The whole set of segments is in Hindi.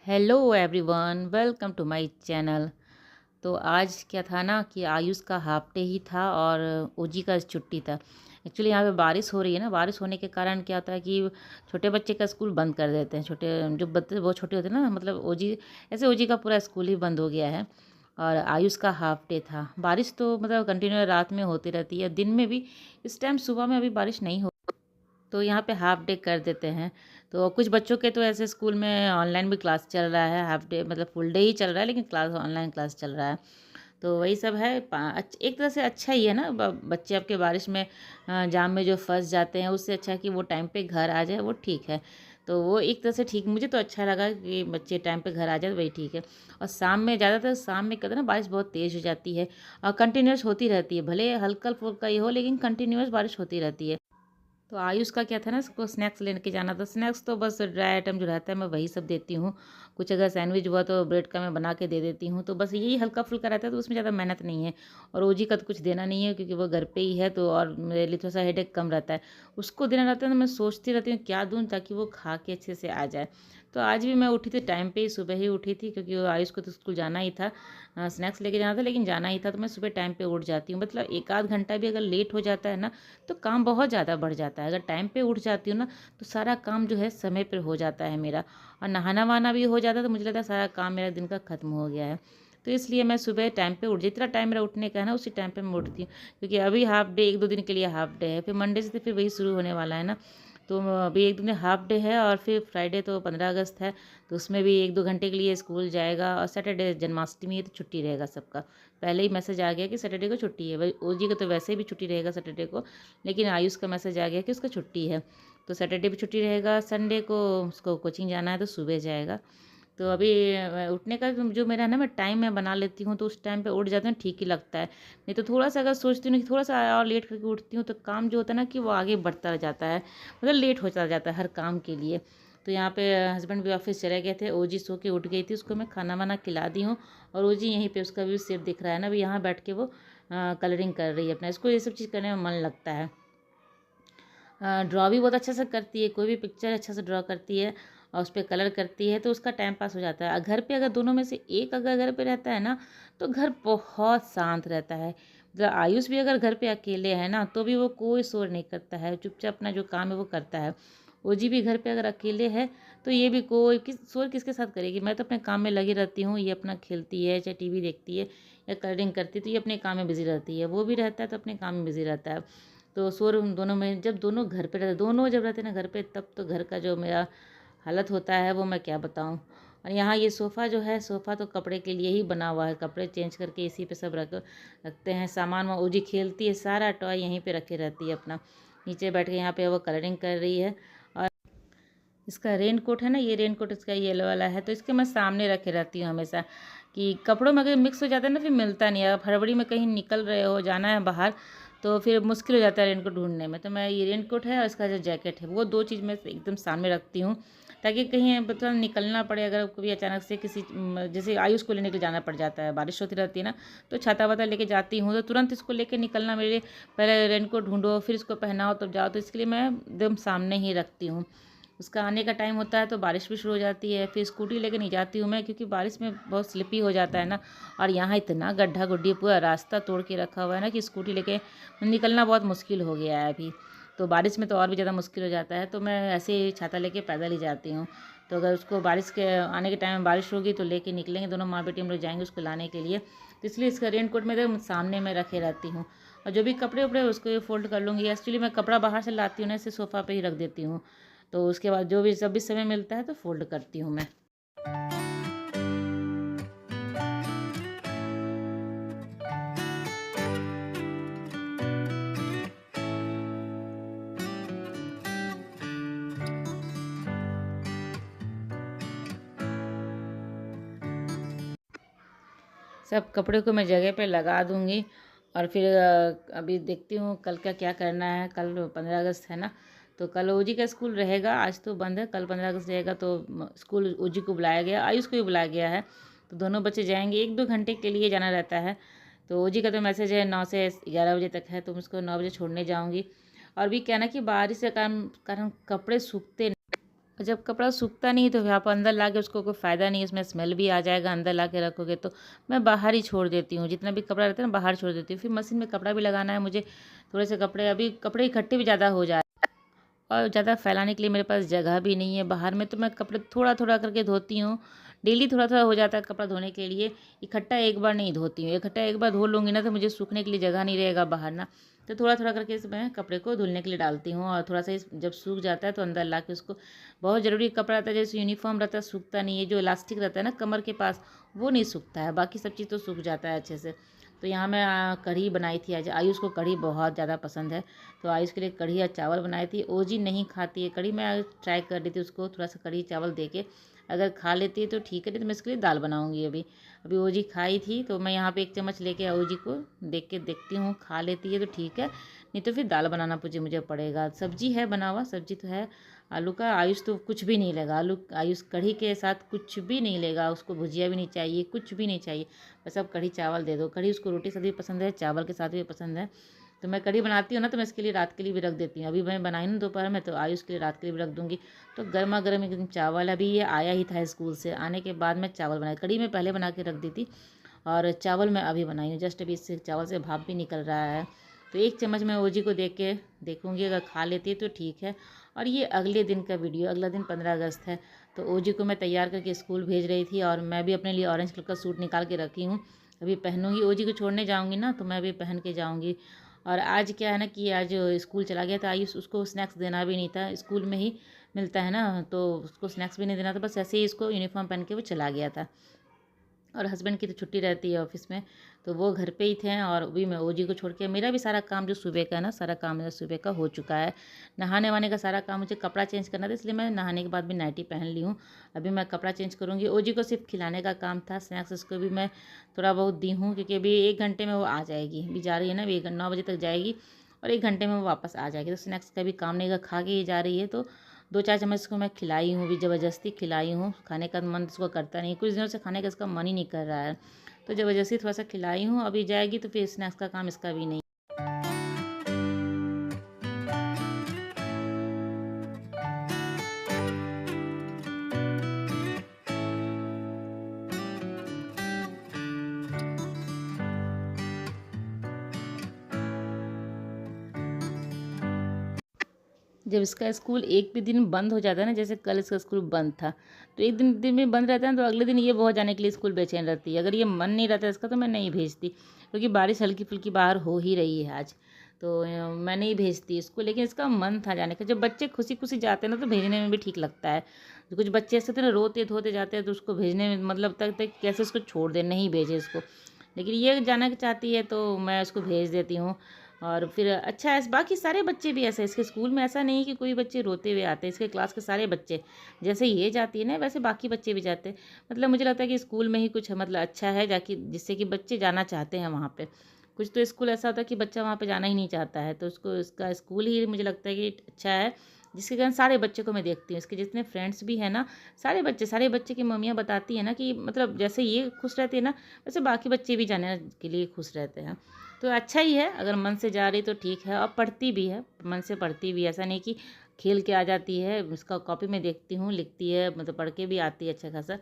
Hello everyone, welcome to my channel. तो आज क्या था ना कि आयुष का हाफ डे ही था और ओजी का छुट्टी था। एक्चुअली यहाँ पे बारिश हो रही है ना, बारिश होने के कारण क्या होता है कि छोटे बच्चे का स्कूल बंद कर देते हैं। छोटे जो बच्चे बहुत छोटे होते हैं ना, मतलब ओजी, ऐसे ओजी का पूरा स्कूल ही बंद हो गया है। और आयुष का हाफ डे था। बारिश तो मतलब कंटिन्यू रात में होती रहती है, दिन में भी। इस टाइम सुबह में अभी बारिश नहीं हो, तो यहाँ पे हाफ डे कर देते हैं। तो कुछ बच्चों के तो ऐसे स्कूल में ऑनलाइन भी क्लास चल रहा है। हाफ डे मतलब फुल डे ही चल रहा है, लेकिन क्लास ऑनलाइन क्लास चल रहा है। तो वही सब है। एक तरह से अच्छा ही है ना। बच्चे आपके बारिश में जाम में जो फंस जाते हैं, उससे अच्छा है कि वो टाइम पे घर आ जाए, वो ठीक है। तो वो एक तरह से ठीक, मुझे तो अच्छा लगा कि बच्चे टाइम पे घर आ जाए, वही ठीक है। और शाम में ज़्यादातर शाम में कहते हैं ना, बारिश बहुत तेज़ हो जाती है और कंटिन्यूस होती रहती है। भले हल्का फुल्का ही हो, लेकिन कंटिन्यूस बारिश होती रहती है। तो आयुष का क्या था ना, उसको स्नैक्स लेके जाना था। स्नैक्स तो बस ड्राई आइटम जो रहता है मैं वही सब देती हूँ। कुछ अगर सैंडविच हुआ तो ब्रेड का मैं बना के दे देती हूँ। तो बस यही हल्का फुल्का रहता है, तो उसमें ज़्यादा मेहनत नहीं है। और ओजी का तो कुछ देना नहीं है, क्योंकि वो घर पे ही है, तो और मेरे लिए थोड़ा सा हेडेक कम रहता है। उसको देना रहता है तो मैं सोचती रहती हूँ क्या दूँ ताकि वो खा के अच्छे से आ जाए। तो आज भी मैं उठी थी टाइम पे ही, सुबह ही उठी थी, क्योंकि वो आयुष को तो स्कूल जाना ही था। स्नैक्स लेके जाना था, लेकिन जाना ही था, तो मैं सुबह टाइम पे उठ जाती हूँ। मतलब एक आध घंटा भी अगर लेट हो जाता है ना, तो काम बहुत ज़्यादा बढ़ जाता है। अगर टाइम पे उठ जाती हूँ ना, तो सारा काम जो है समय पर हो जाता है मेरा। और नहाना वहाना भी हो जाता है, तो मुझे लगता है सारा काम मेरा दिन का ख़त्म हो गया है। तो इसलिए मैं सुबह टाइम पे उठ, जितना टाइम मेरा उठने का है ना, उसी टाइम पे मैं उठती हूँ। क्योंकि अभी हाफ डे, एक दो दिन के लिए हाफ डे है, फिर मंडे से तो फिर वही शुरू होने वाला है ना। तो अभी एक दिन हाफ डे है, और फिर फ्राइडे तो 15 अगस्त है, तो उसमें भी एक दो घंटे के लिए स्कूल जाएगा। और सैटरडे जन्माष्टमी है, तो छुट्टी रहेगा सबका। पहले ही मैसेज आ गया कि सैटरडे को छुट्टी है। भाई ओजी का तो वैसे भी छुट्टी रहेगा सैटरडे को, लेकिन आयुष का मैसेज आ गया कि उसका छुट्टी है। तो सैटरडे भी छुट्टी रहेगा, संडे को उसको कोचिंग जाना है, तो सुबह जाएगा। तो अभी उठने का जो मेरा है ना, मैं टाइम में बना लेती हूँ, तो उस टाइम पे उठ जाती हूँ, ठीक ही लगता है। नहीं तो थोड़ा सा अगर सोचती हूँ कि थोड़ा सा और लेट करके उठती हूँ, तो काम जो होता है ना कि वो आगे बढ़ता जाता है, मतलब लेट होता जाता है हर काम के लिए। तो यहाँ पे हस्बैंड भी ऑफिस चले गए थे, ओजी सो के उठ गई थी, उसको मैं खाना वाना खिला दी हूँ। और ओजी यहीं पे, उसका भी सिर दिख रहा है ना, अभी यहाँ बैठ के वो कलरिंग कर रही है अपना। इसको ये सब चीज़ करने में मन लगता है। ड्रॉ भी बहुत अच्छा से करती है, कोई भी पिक्चर अच्छा से ड्रॉ करती है और उस पर कलर करती है, तो उसका टाइम पास हो जाता है। घर पे अगर दोनों में से एक अगर घर पे रहता है ना, तो घर बहुत शांत रहता है। मतलब आयुष भी अगर घर पे अकेले है ना, तो भी वो कोई शोर नहीं करता है, चुपचाप अपना जो काम है वो करता है। ओजी भी घर पे अगर अकेले है, तो ये भी कोई शोर किसके साथ करेगी। मैं तो अपने काम में लगी रहती हूँ, ये अपना खेलती है, चाहे टीवी देखती है या कलरिंग करती है, तो ये अपने काम में बिजी रहती है। वो भी रहता है तो अपने काम में बिजी रहता है। तो शोर उन दोनों में, जब दोनों घर पे रहते, दोनों जब रहते हैं ना घर पे, तब तो घर का जो मेरा हालत होता है वो मैं क्या बताऊँ। और यहाँ ये सोफ़ा जो है, सोफ़ा तो कपड़े के लिए ही बना हुआ है, कपड़े चेंज करके इसी पे सब रखते हैं सामान। वहाँ ओजी खेलती है, सारा टॉय यहीं पे रखे रहती है अपना। नीचे बैठ के यहाँ पे वो कलरिंग कर रही है। और इसका रेन कोट है ना, ये रेन कोट इसका येलो वाला है, तो इसके मैं सामने रखे रहती हूँ हमेशा। कि कपड़ों में अगर मिक्स हो जाता है ना, फिर मिलता नहीं है। अब हड़बड़ी में कहीं निकल रहे हो, जाना है बाहर, तो फिर मुश्किल हो जाता है रेनकोट ढूंढने में। तो मैं ये रेनकोट है और इसका जो जैकेट है, वो दो चीज़ मैं एकदम सामने रखती हूँ, ताकि कहीं मतलब निकलना पड़े, अगर कभी अचानक से किसी जैसे आयुष को लेने के लिए जाना पड़ जाता है, बारिश होती रहती है ना, तो छाता वाता लेके जाती हूँ, तो तुरंत इसको लेके निकलना मेरे लिए, पहले रेनकोट ढूंढो, फिर इसको पहनाओ तब जाओ, तो इसके लिए मैं एकदम सामने ही रखती हूँ। उसका आने का टाइम होता है तो बारिश भी शुरू हो जाती है, फिर स्कूटी लेके नहीं जाती हूँ मैं, क्योंकि बारिश में बहुत स्लिपी हो जाता है ना। और यहाँ इतना गड्ढा गुड्ढी पूरा रास्ता तोड़ के रखा हुआ है ना, कि स्कूटी लेके निकलना बहुत मुश्किल हो गया है अभी। तो बारिश में तो और भी ज़्यादा मुश्किल हो जाता है, तो मैं ऐसे ही छाता लेके पैदल ही जाती हूँ। तो अगर उसको बारिश के आने के टाइम में बारिश होगी तो लेके निकलेंगे, दोनों माँ बेटी हम लोग जाएंगे उसको लाने के लिए। तो इसलिए इसका रेन कोट में तो सामने में रखे रहती हूँ। और जो भी कपड़े उपड़े उसको फोल्ड कर लूँगी। एक्चुअली मैं कपड़ा बाहर से लाती हूँ ना, इसे सोफ़ा पे ही रख देती हूँ। तो उसके बाद जो भी जब भी समय मिलता है तो फोल्ड करती हूँ मैं। सब कपड़े को मैं जगह पे लगा दूँगी। और फिर अभी देखती हूँ कल का क्या करना है। कल 15 अगस्त है ना, तो कल ओजी का स्कूल रहेगा, आज तो बंद है। कल 15 अगस्त रहेगा, तो स्कूल ओजी को बुलाया गया, आयुष को भी बुलाया गया है। तो दोनों बच्चे जाएंगे, एक दो घंटे के लिए जाना रहता है। तो ओजी का तो मैसेज है 9 से 11 बजे तक है, तो मैं उसको 9 बजे छोड़ने जाऊँगी। और भी क्या ना कि बारिश के कारण कारण कपड़े सूखते और जब कपड़ा सूखता नहीं तो फिर आप अंदर ला के उसको कोई फ़ायदा नहीं है, उसमें स्मेल भी आ जाएगा, अंदर ला के रखोगे तो मैं बाहर ही छोड़ देती हूँ। जितना भी कपड़ा रहता है ना बाहर छोड़ देती हूँ। फिर मशीन में कपड़ा भी लगाना है मुझे, थोड़े से कपड़े, अभी कपड़े इकट्ठे भी ज़्यादा हो जा, और ज़्यादा फैलाने के लिए मेरे पास जगह भी नहीं है बाहर में, तो मैं कपड़े थोड़ा-थोड़ा करके धोती हूँ। डेली थोड़ा-थोड़ा हो जाता है कपड़ा धोने के लिए, इकट्ठा एक बार नहीं धोती हूँ। इकट्ठा एक बार धो लूँगी ना तो मुझे सूखने के लिए जगह नहीं रहेगा बाहर ना, तो थोड़ा-थोड़ा करके मैं कपड़े को धुलने के लिए डालती हूँ, और थोड़ा-सा जब सूख जाता है तो अंदर ला के उसको, बहुत ज़रूरी कपड़ा रहता है, जैसे यूनिफ़ॉर्म रहता है सूखता नहीं है, जो इलास्टिक रहता है ना कमर के पास, वो नहीं सूखता है, बाकी सब चीज़ तो सूख जाता है अच्छे से। तो यहाँ मैं कढ़ी बनाई थी आज, आयुष को कढ़ी बहुत ज़्यादा पसंद है, तो आयुष के लिए कढ़ी या चावल बनाई थी। ओजी नहीं खाती है कढ़ी, मैं ट्राई कर रही थी उसको थोड़ा सा कढ़ी चावल दे के, अगर खा लेती है तो ठीक है, नहीं तो मैं इसके लिए दाल बनाऊंगी। अभी अभी ओजी खाई थी तो मैं यहाँ पे एक चम्मच लेके ओजी को देख के देखती हूँ, खा लेती है तो ठीक है, नहीं तो फिर दाल बनाना मुझे पड़ेगा। सब्जी है बना हुआ, सब्जी तो है आलू का। आयुष तो कुछ भी नहीं लेगा आलू, आयुष कढ़ी के साथ कुछ भी नहीं लेगा, उसको भुजिया भी नहीं चाहिए, कुछ भी नहीं चाहिए, बस अब कढ़ी चावल दे दो। कढ़ी उसको रोटी साथ भी पसंद है, चावल के साथ भी पसंद है। तो मैं कढ़ी बनाती हूँ ना तो मैं इसके लिए रात के लिए भी रख देती हूँ। अभी मैं बनाई ना दोपहर में, तो आयुष के लिए रात के लिए भी रख दूँगी। तो गर्मा गर्म एकदम चावल, अभी ये आया ही था स्कूल से, आने के बाद मैं चावल बनाई। कढ़ी मैं पहले बना के रख दी थी, और चावल मैं अभी बनाई हूँ, जस्ट अभी इससे चावल से भाप भी निकल रहा है। तो एक चम्मच मैं ओजी को देख के देखूँगी, अगर खा लेती है तो ठीक है। और ये अगले दिन का वीडियो, अगला दिन 15 अगस्त है, तो ओजी को मैं तैयार करके स्कूल भेज रही थी, और मैं भी अपने लिए ऑरेंज कलर का सूट निकाल के रखी हूँ, अभी पहनूंगी। ओजी को छोड़ने जाऊँगी ना तो मैं भी पहन के जाऊँगी। और आज क्या है ना कि आज स्कूल चला गया था आयुष, उसको स्नैक्स देना भी नहीं था, स्कूल में ही मिलता है ना, तो उसको स्नैक्स भी नहीं देना था, बस ऐसे ही इसको यूनिफॉर्म पहन के वो चला गया था। और हस्बैंड की तो छुट्टी रहती है ऑफिस में, तो वो घर पे ही थे, और अभी मैं ओजी को छोड़ के, मेरा भी सारा काम जो सुबह का है ना, सारा काम मेरा सुबह का हो चुका है। नहाने वाने का सारा काम, मुझे कपड़ा चेंज करना था, इसलिए मैं नहाने के बाद भी नाइटी पहन ली हूँ। अभी मैं कपड़ा चेंज करूँगी। ओजी को सिर्फ खिलाने का काम था, स्नैक्स उसको भी मैं थोड़ा बहुत दी हूँ, क्योंकि अभी 1 घंटे में वो आ जाएगी, अभी जा रही है ना, अभी 9 बजे तक जाएगी, और 1 घंटे में वो वापस आ जाएगी, तो स्नैक्स का भी काम नहीं, खा के ही जा रही है। तो 2-4 चम्मच इसको मैं खिलाई हूँ, भी ज़बरदस्ती खिलाई हूँ, खाने का मन इसको करता नहीं, कुछ दिनों से खाने का इसका मन ही नहीं कर रहा है, तो ज़बरदस्ती थोड़ा सा खिलाई हूँ। अभी जाएगी तो फिर स्नैक्स का काम इसका भी नहीं। जब इसका स्कूल एक भी दिन बंद हो जाता है ना, जैसे कल इसका स्कूल बंद था, तो एक दिन दिन में बंद रहता है, तो अगले दिन ये बहुत जाने के लिए स्कूल बेचैन रहती है। अगर ये मन नहीं रहता इसका तो मैं नहीं भेजती, क्योंकि बारिश हल्की फुल्की बाहर हो ही रही है आज, तो मैं नहीं भेजती इसको। लेकिन इसका मन था जाने का, जब बच्चे खुशी खुशी जाते हैं ना तो भेजने में भी ठीक लगता है। तो कुछ बच्चे ऐसे थे ना, रोते धोते जाते हैं, तो उसको भेजने में मतलब तक तक कैसे उसको छोड़ दे, नहीं भेजे इसको। लेकिन ये जाना चाहती है तो मैं उसको भेज देती हूँ। और फिर अच्छा है, बाकी सारे बच्चे भी ऐसे, इसके स्कूल में ऐसा नहीं कि कोई बच्चे रोते हुए आते हैं, इसके क्लास के सारे बच्चे, जैसे ये जाती है ना वैसे बाकी बच्चे भी जाते हैं। मतलब मुझे लगता है कि स्कूल में ही कुछ मतलब अच्छा है जाके, जिससे कि बच्चे जाना चाहते हैं वहाँ पे। कुछ तो स्कूल ऐसा होता है कि बच्चा वहाँ पे जाना ही नहीं चाहता है, तो उसको इसका स्कूल ही मुझे लगता है कि अच्छा है, जिसके कारण सारे बच्चे को मैं देखती हूँ, इसके जितने फ्रेंड्स भी हैं ना, सारे बच्चे की मम्मियाँ बताती हैं ना कि मतलब जैसे ये खुश रहती है ना, वैसे बाकी बच्चे भी जाने के लिए खुश रहते हैं। तो अच्छा ही है, अगर मन से जा रही तो ठीक है, और पढ़ती भी है, मन से पढ़ती भी है, ऐसा नहीं कि खेल के आ जाती है। उसका कॉपी में देखती हूँ, लिखती है, मतलब पढ़ के भी आती है अच्छा खासा।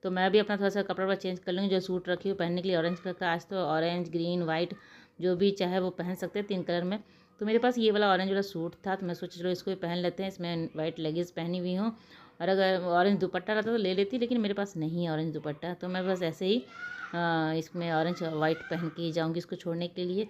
तो मैं भी अपना थोड़ा सा कपड़ा चेंज कर लूँगी, जो सूट रखी हूँ पहनने के लिए ऑरेंज कलर का, आज तो ऑरेंज ग्रीन वाइट जो भी चाहे वो पहन सकते हैं 3 कलर में। तो मेरे पास ये वाला ऑरेंज वाला सूट था, तो मैं सोचा चलो इसको भी पहन लेते हैं, इसमें वाइट लेगिंग्स पहनी हुई हूँ, और अगर ऑरेंज दुपट्टा रहता तो ले लेती, लेकिन मेरे पास नहीं है ऑरेंज दुपट्टा, तो मैं बस ऐसे ही इसमें ऑरेंज वाइट पहन के ही जाऊँगी इसको छोड़ने के लिए।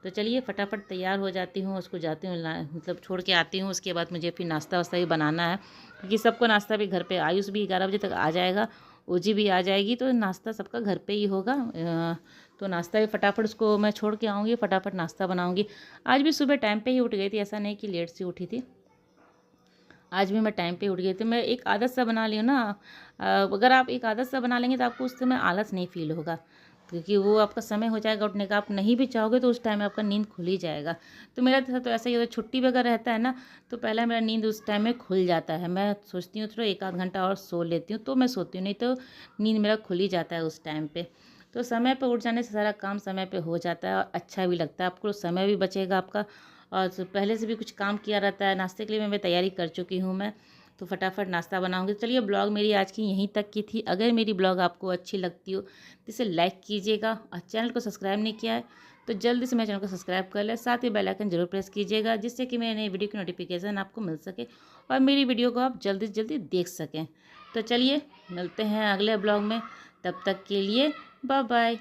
तो चलिए फटाफट तैयार हो जाती हूँ, उसको जाती हूँ मतलब छोड़ के आती हूँ। उसके बाद मुझे फिर नाश्ता वास्ता भी बनाना है, क्योंकि सबको नाश्ता भी घर पे, आयुष भी 11 बजे तक आ जाएगा, ओजी भी आ जाएगी, तो नाश्ता सबका घर पे ही होगा। तो नाश्ता भी फटाफट उसको मैं छोड़ के आऊँगी, फटाफट नाश्ता बनाऊँगी। आज भी सुबह टाइम पे ही उठ गई थी, ऐसा नहीं कि लेट से उठी थी, आज भी मैं टाइम पे उठ गई थी। मैं एक आदत सा बना ली हूँ ना, अगर आप एक आदत सा बना लेंगे तो आपको उस समय आलस नहीं फील होगा, क्योंकि वो आपका समय हो जाएगा उठने का, आप नहीं भी चाहोगे तो उस टाइम में आपका नींद खुल ही जाएगा। तो मेरा तो ऐसा ही होता है, छुट्टी वगैरह रहता है ना, तो पहले मेरा नींद उस टाइम में खुल जाता है, मैं सोचती हूँ थोड़ा 1 आध घंटा और सो लेती हूँ, तो मैं सोती हूँ, नहीं तो नींद मेरा खुल ही जाता है उस टाइम पे। तो समय पे उठ जाने से सारा काम समय पे हो जाता है, और अच्छा भी लगता है, आपको समय भी बचेगा आपका, और पहले से भी कुछ काम किया रहता है। नाश्ते के लिए मैं तैयारी कर चुकी हूँ मैं, तो फटाफट नाश्ता बनाऊंगी। चलिए ब्लॉग मेरी आज की यहीं तक की थी। अगर मेरी ब्लॉग आपको अच्छी लगती हो तो इसे लाइक कीजिएगा और चैनल को सब्सक्राइब नहीं किया है तो जल्दी से मेरे चैनल को सब्सक्राइब कर ले, साथ ही बेल आइकन जरूर प्रेस कीजिएगा जिससे कि मेरे नई वीडियो की नोटिफिकेशन आपको मिल सके और मेरी वीडियो को आप जल्दी से जल्दी देख सकें। तो चलिए मिलते हैं अगले ब्लॉग में, तब तक के लिए बाय बाय।